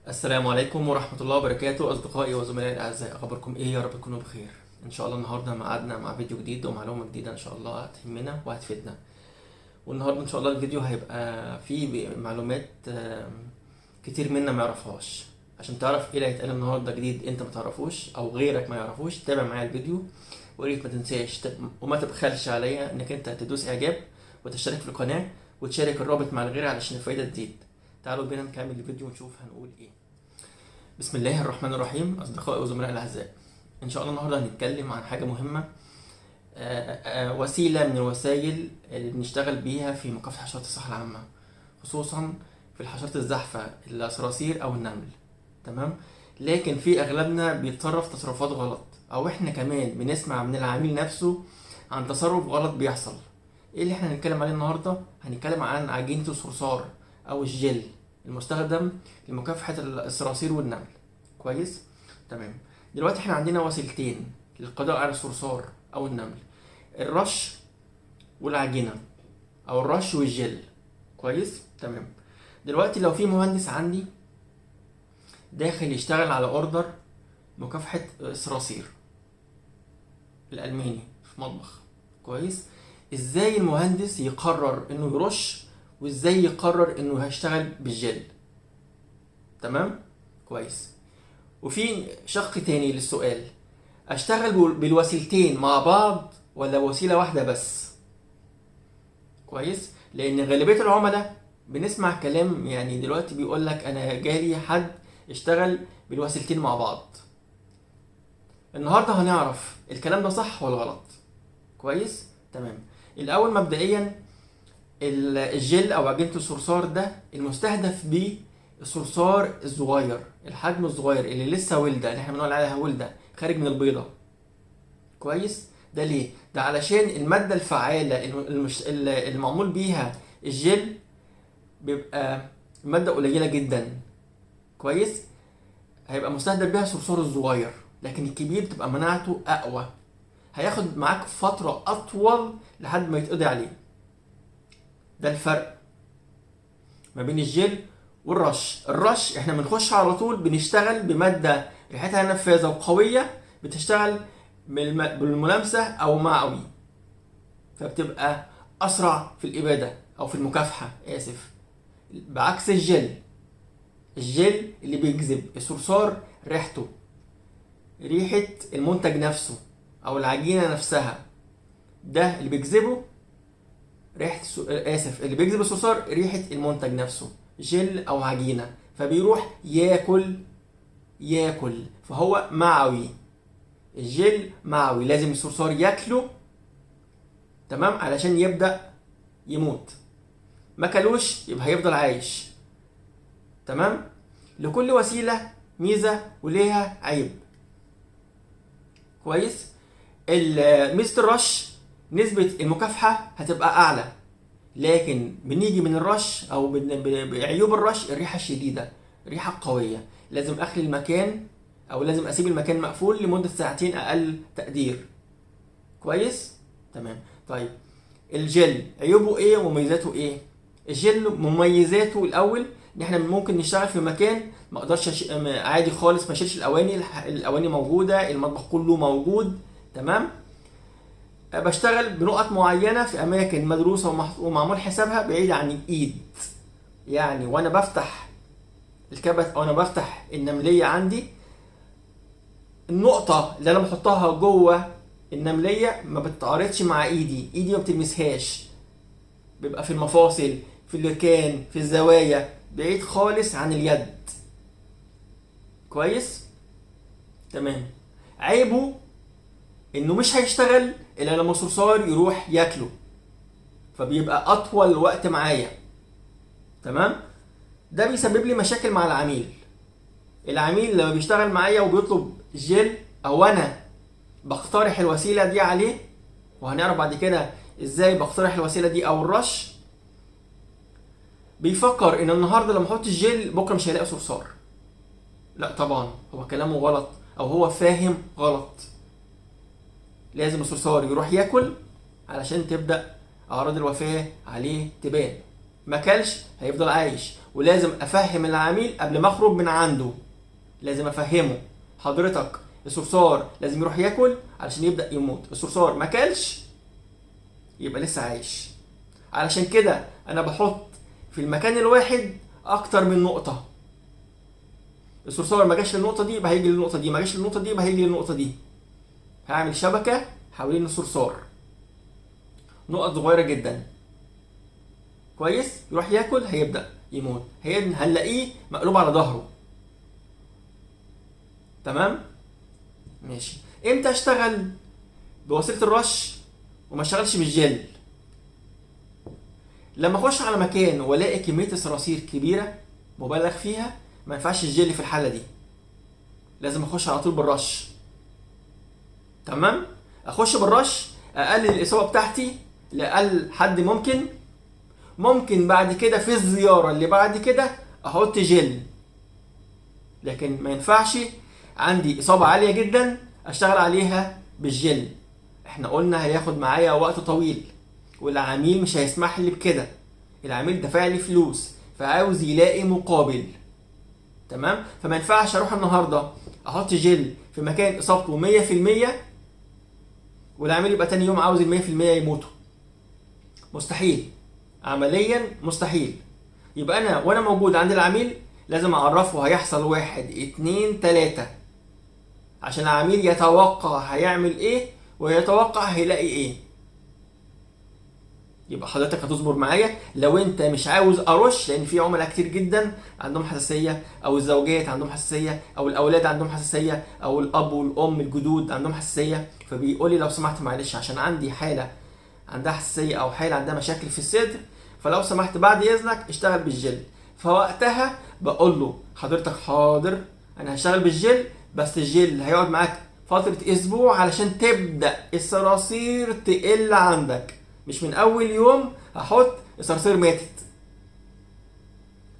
السلام عليكم ورحمة الله وبركاته أصدقائي وزملائي الأعزاء، أخباركم إيه؟ يا رب تكونوا بخير. إن شاء الله النهاردة ميعادنا مع فيديو جديد ومعلومة جديدة إن شاء الله هتهمنا وهتفيدنا. والنهاردة إن شاء الله الفيديو هيبقى فيه معلومات كتير منا ما يعرفهاش. عشان تعرف إيه اللي هيتقال النهاردة جديد أنت ما تعرفوش أو غيرك ما يعرفوش، تابع معايا الفيديو. وريت ما تنساش وما تبخلش عليا إنك أنت تدوس إعجاب وتشترك في القناة وتشارك الرابط مع الغير علشان الفايدة تزيد. تعالوا بينا نكمل الفيديو ونشوف هنقول إيه. بسم الله الرحمن الرحيم. أصدقائي وزملائي الأعزاء، إن شاء الله النهاردة هنتكلم عن حاجة مهمة، وسيلة من الوسائل اللي بنشتغل بيها في مكافحة حشرات الصحة العامة، خصوصا في الحشرات الزاحفة الصراصير أو النمل. تمام. لكن في أغلبنا بيتصرف تصرفات غلط، أو إحنا كمان بنسمع من العميل نفسه عن تصرف غلط بيحصل. إيه اللي إحنا هنتكلم عليه النهاردة؟ هنتكلم عن عجينة الصرصار أو الجل المستخدم لمكافحة الصراصير والنمل. كويس؟ تمام. دلوقتي احنا عندنا وسيلتين للقضاء على الصرصار او النمل: الرش والعجينة، او الرش والجل. كويس؟ تمام. دلوقتي لو في مهندس عندي داخل يشتغل على اوردر مكافحة الصراصير الالماني في مطبخ، كويس؟ ازاي المهندس يقرر انه يرش وازاي يقرر انه هيشتغل بالجل؟ تمام؟ كويس. وفي شق تاني للسؤال: اشتغل بالوسيلتين مع بعض ولا وسيلة واحدة بس؟ كويس. لان غالبية العملاء بنسمع كلام، يعني دلوقتي بيقول لك انا جالي حد اشتغل بالوسيلتين مع بعض. النهاردة هنعرف الكلام ده صح ولا غلط. كويس. تمام. الاول مبدئيا، الجل او عجينة الصرصار ده المستهدف بيه الصرصار الصغير، الحجم الصغير اللي لسه ولده، اللي احنا بنقول عليها ولده خارج من البيضه. كويس. ده ليه؟ ده علشان الماده الفعاله المعمول بيها الجل بيبقى ماده قليله جدا. كويس. هيبقى مستهدف بيها الصرصار الصغير، لكن الكبير بتبقى مناعته اقوى، هياخد معاك فتره اطول لحد ما يتقضي عليه. ده الفرق ما بين الجل والرش. الرش احنا بنخش على طول بنشتغل بمادة ريحتها نفاذة وقوية، بتشتغل بالملامسة او معوي، فبتبقى اسرع في الابادة او في المكافحة، اسف. بعكس الجل اللي بيجذب الصرصار ريحته، ريحة المنتج نفسه او العجينة نفسها، ده اللي بيجذبه ريحة اللي بيجذب الصرصار ريحة المنتج نفسه، جل او عجينة، فبيروح ياكل، فهو معوي. الجل معوي، لازم الصرصار ياكله، تمام، علشان يبدأ يموت. ما كلوش يبقى هيفضل عايش. تمام. لكل وسيلة ميزة وليها عيب. كويس. ميزة الرش نسبة المكافحة هتبقى أعلى، لكن بنيجي من الرش او بعيوب الرش: الريحه الشديده، ريحه قويه، لازم اخلي المكان او لازم اسيب المكان مقفول لمده ساعتين اقل تقدير. كويس. تمام. طيب، الجل عيوبه ايه ومميزاته ايه؟ الجل مميزاته الاول ان احنا ممكن نشتغل في مكان ما اقدرش عادي خالص ما اشيلش الاواني موجوده، المطبخ كله موجود. تمام. بشتغل بنقط معينة في أماكن مدروسة ومعمول حسابها بعيد عن الإيد. يعني وأنا بفتح الكبت أو أنا بفتح النملية عندي، النقطة اللي أنا بحطها جوه النملية ما بتتعارضش مع إيدي ما بتلمسهاش، بيبقى في المفاصل، في الاركان، في الزوايا، بعيد خالص عن اليد. كويس. تمام. عيبه انه مش هيشتغل الا لما الصرصار يروح ياكله، فبيبقى اطول وقت معايا. تمام. ده بيسبب لي مشاكل مع العميل لما بيشتغل معايا وبيطلب جل، او انا بقترح الوسيله دي عليه، وهنعرف بعد كده ازاي بقترح الوسيله دي او الرش. بيفكر ان النهارده لما احط الجل بكره مش هيلاقي صرصار. لا طبعا، هو كلامه غلط او هو فاهم غلط. لازم الصرصار يروح ياكل علشان تبدأ أعراض الوفاة عليه تبان. ما كلش هيفضل عايش. ولازم افهم العميل قبل ما اخرج من عنده، لازم افهمه حضرتك الصرصار لازم يروح ياكل علشان يبدا يموت، الصرصار ما كلش يبقى لسه عايش. علشان كده انا بحط في المكان الواحد اكتر من نقطه. الصرصار ما جاش للنقطه دي يبقى هيجي للنقطه دي، ما جاش للنقطه دي يبقى هيجي للنقطه دي. هعمل شبكه حوالين الصرصار، نقط صغيره جدا. كويس، يروح ياكل هيبدا يموت، هنلاقيه مقلوب على ظهره. تمام، ماشي. امتى اشتغل بوسيله الرش وما اشتغلش بالجل؟ لما اخش على مكان والاقي كميه الصراصير كبيره مبالغ فيها، ما ينفعش الجل في الحاله دي، لازم اخش على طول بالرش. تمام، اخش بالرش اقلل الاصابه بتاعتي لاقل حد ممكن. ممكن بعد كده في الزياره اللي بعد كده احط جل، لكن ما ينفعش عندي اصابه عاليه جدا اشتغل عليها بالجل. احنا قلنا هياخد معايا وقت طويل، والعميل مش هيسمح لي بكده. العميل دفع لي فلوس فعاوز يلاقي مقابل. تمام، فما ينفعش اروح النهارده احط جل في مكان اصابته 100% والعميل يبقى تاني يوم عاوز ال 100% يموتوا. مستحيل، عمليا مستحيل. يبقى انا وانا موجود عند العميل لازم اعرفه هيحصل 1 2 3 عشان العميل يتوقع هيعمل ايه ويتوقع هيلاقي ايه. يبقى حضرتك هتصبر معايا لو انت مش عاوز ارش، لان في عملاء كتير جدا عندهم حساسيه، او الزوجات عندهم حساسيه، او الاولاد عندهم حساسيه، او الاب والام الجدود عندهم حساسيه، فبيقول لي لو سمحت معلش عشان عندي حاله عندها حساسيه او حاله عندها مشاكل في الصدر، فلو سمحت بعد اذنك اشتغل بالجل. فوقتها بقول له حضرتك حاضر انا هشتغل بالجل، بس الجل هيقعد معاك فتره اسبوع علشان تبدا الصراصير تقل عندك، مش من اول يوم هحط الصراصير ماتت.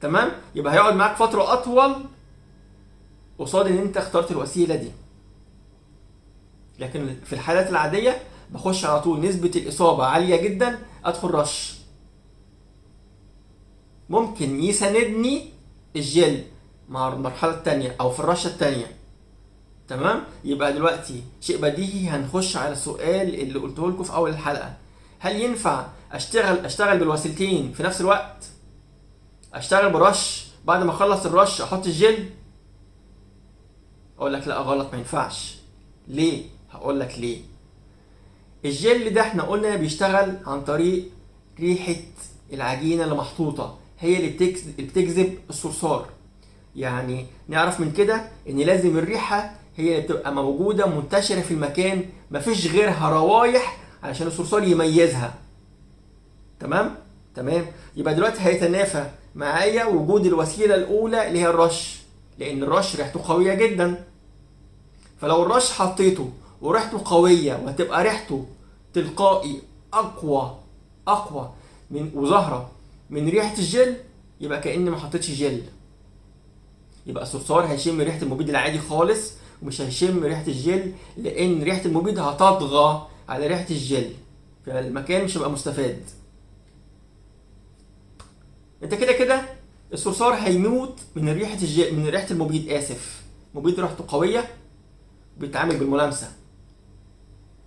تمام، يبقى هيقعد معاك فتره اطول قصاد ان انت اخترت الوسيله دي. لكن في الحالات العاديه بخش على طول نسبه الاصابه عاليه جدا ادخل رش. ممكن يساندني الجل مع المرحله الثانيه او في الرشه الثانيه. تمام، يبقى دلوقتي شيء بديهي هنخش على السؤال اللي قلته لكم في اول الحلقه. هل ينفع اشتغل بالوسيلتين في نفس الوقت؟ اشتغل برش بعد ما اخلص الرش احط الجل؟ اقول لك لا غلط، ما ينفعش. ليه؟ هقول لك ليه. الجل ده احنا قلنا بيشتغل عن طريق ريحه العجينه اللي محطوطه، هي اللي بتجذب الصرصار. يعني نعرف من كده ان لازم الريحه هي اللي بتبقى موجوده منتشره في المكان، مفيش غيرها روايح علشان الصرصار يميزها. تمام؟ تمام، يبقى دلوقتي هيتنافى معايا وجود الوسيله الاولى اللي هي الرش، لان الرش ريحته قويه جدا. فلو الرش حطيته وريحته قويه وهتبقى ريحته تلقائي اقوى من وظاهره من ريحه الجل، يبقى كاني ما حطيتش جل. يبقى الصرصار هيشم ريحه المبيد العادي خالص ومش هيشم ريحه الجل، لان ريحه المبيد هتطغى على ريحه الجل، فالمكان مش هيبقى مستفاد. انت كده الصرصار هيموت من ريحه من ريحه المبيد. مبيد ريحته قويه بيتعامل بالملامسه.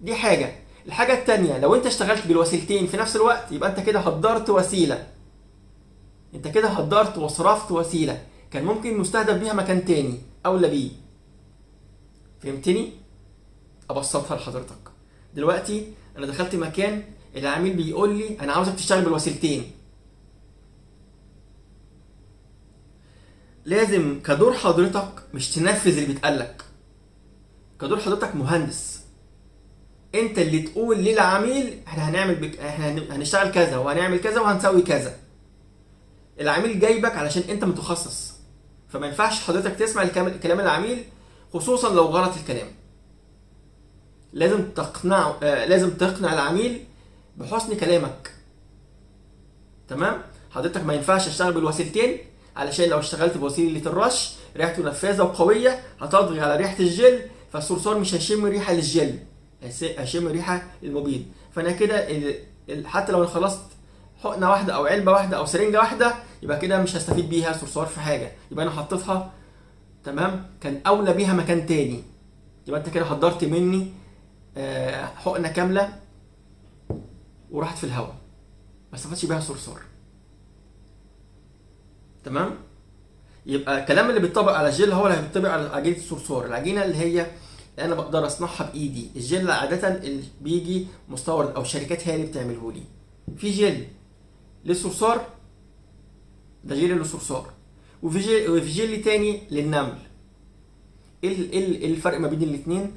دي حاجه. الحاجه الثانيه، لو انت اشتغلت بالوسيلتين في نفس الوقت يبقى انت كده هدرت وسيله. انت كده هدرت وصرفت وسيله كان ممكن مستهدف بيها مكان تاني اولى بيه. فهمتني؟ ابسطها لحضرتك. دلوقتي انا دخلت مكان العميل بيقول لي انا عاوزك تشتغل بالوسيلتين. لازم كدور حضرتك مش تنفذ اللي بيتقالك. كدور حضرتك مهندس، انت اللي تقول للعميل احنا هنشتغل كذا وهنعمل كذا وهنسوي كذا. العميل جايبك علشان انت متخصص، فما ينفعش حضرتك تسمع كلام العميل خصوصا لو غلط الكلام. لازم تقنع العميل بحسن كلامك. تمام؟ حضرتك ما ينفعش اشتغل بالوسيلتين، علشان لو اشتغلت بوسيله الرش ريحته نفاذه وقويه هتطغي على ريحه الجل، فالصرصار مش هيشم ريحه للجل، هيشم ريحه للمبيد. فانا كده حتى لو انا خلصت حقنه واحده او علبه واحده او سرنجه واحده، يبقى كده مش هستفيد بيها صرصار في حاجه، يبقى انا حطيتها تمام، كان اولى بيها مكان تاني، يبقى انت كده هدرت مني حقنه كامله وراحت في الهواء، ما استفدتش بيها صرصار. تمام. يبقى الكلام اللي بيطبق على الجل هو اللي بيطبق على عجينه الصرصار، العجينه اللي هي انا بقدر اصنعها بايدي. الجل عاده اللي بيجي مستورد او شركات هي اللي بتعمله لي. في جل للصرصار، ده جل للصرصار، وفي جل تاني للنمل. ايه الفرق ما بين الاثنين؟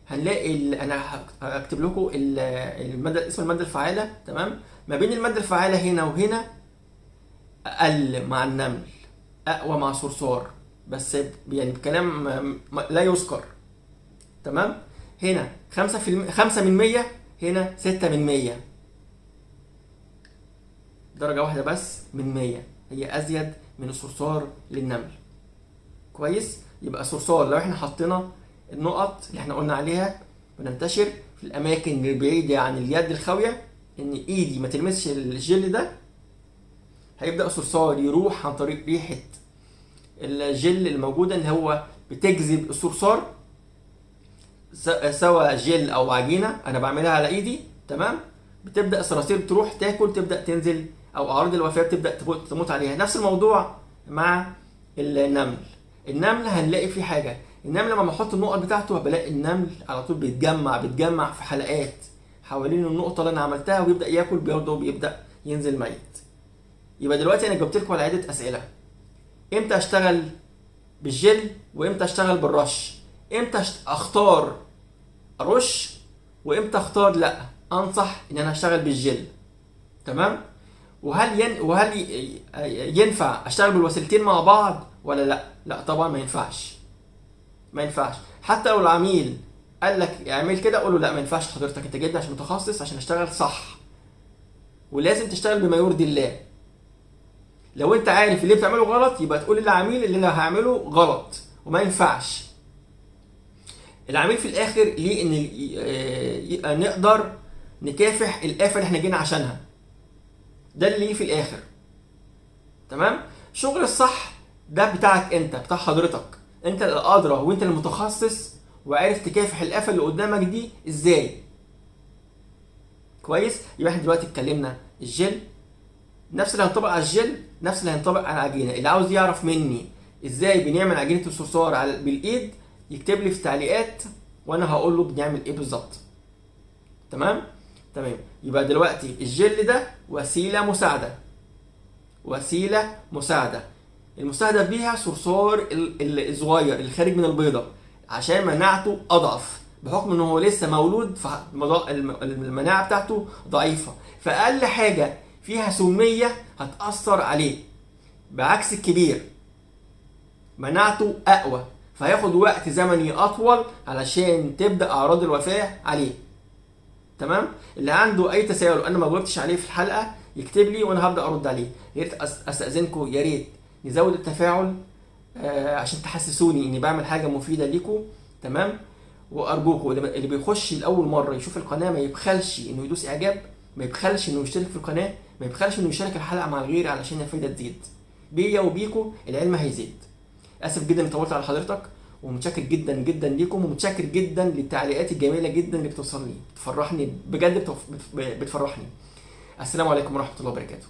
هنلاقي انا هكتب لكم الماده، اسم الماده الفعاله. تمام. ما بين الماده الفعاله هنا وهنا اقل مع النمل، اقوى مع الصرصار، بس يعني بكلام لا يذكر. تمام. هنا 5%، هنا 6%، درجة واحدة بس من 100 هي أزيد من الصرصار للنمل. كويس. يبقى الصرصار لو احنا حطينا النقط اللي احنا قلنا عليها وننتشر في الأماكن البعيدة عن اليد الخاوية، إن إيدي ما تلمسش الجل ده، هيبدأ الصرصار يروح عن طريق ريحة الجل الموجودة اللي هو بتجذب الصرصار، سواء جل او عجينه انا بعملها على ايدي. تمام. بتبدا الصراصير تروح تاكل، تبدا تنزل، او اعراض الوفاه تبدا تموت عليها. نفس الموضوع مع النمل. النمل هنلاقي فيه حاجه، النمل لما بحط النقط بتاعته بلاقي النمل على طول بيتجمع في حلقات حوالين النقطه اللي انا عملتها، ويبدا ياكل برضه وبيبدا ينزل ميت. يبقى دلوقتي انا جبت لكم على عده اسئله: امتى اشتغل بالجل وامتى اشتغل بالرش؟ امتى اختار ارش وامتى اختار لا انصح ان انا اشتغل بالجل؟ تمام. وهل ينفع اشتغل بالوسيلتين مع بعض ولا لا؟ لا طبعا ما ينفعش. ما ينفعش. حتى لو العميل قال لك اعمل كده، قول له لا ما ينفعش حضرتك، انت جاي عشان متخصص عشان اشتغل صح، ولازم تشتغل بما يرضي الله. لو انت عارف اللي بتعمله غلط يبقى تقول للعميل اللي انا هعمله غلط وما ينفعش. العميل في الاخر ليه ان نقدر نكافح الآفة اللي احنا جينا عشانها، ده اللي ليه في الاخر. تمام. شغل الصح ده بتاعك انت، بتاع حضرتك انت اللي ادرى، وانت المتخصص وعارف تكافح الآفة اللي قدامك دي ازاي. كويس. يبقى احنا دلوقتي اتكلمنا الجل، نفس اللي هينطبق على الجل نفس اللي هينطبق على العجينه. اللي عاوز يعرف مني ازاي بنعمل عجينه الصرصار بالايد يكتب لي في تعليقات وانا هقول له بنعمل ايه بالظبط. تمام. يبقى دلوقتي الجل ده وسيله مساعده، المستهدف بيها صرصار الصغير اللي خارج من البيضه، عشان مناعته اضعف بحكم ان هو لسه مولود، فالمناعه بتاعته ضعيفه، فاقل حاجه فيها سميه هتاثر عليه، بعكس الكبير مناعته اقوى، فهياخد وقت زمني اطول علشان تبدا اعراض الوفاه عليه. تمام. اللي عنده اي تساؤل انا ما جاوبتش عليه في الحلقه يكتب لي وانا هبدا ارد عليه. يا ريت استاذنكم، يا ريت نزود التفاعل عشان تحسسوني اني بعمل حاجه مفيده ليكم. تمام. وارجوكم اللي بيخش لاول مره يشوف القناه ما يبخلش انه يدوس اعجاب، ما يبخلش انه يشترك في القناه، ما يبخلش انه يشارك الحلقه مع الغير علشان الفايده تزيد. بيا وبيكم العلم هيزيد. اسف جدا اني طولت على حضرتك، ومتشكر جدا جدا ليكم، ومتشكر جدا للتعليقات الجميله جدا اللي بتوصلني، بتفرحني بجد، بتفرحني. السلام عليكم ورحمه الله وبركاته.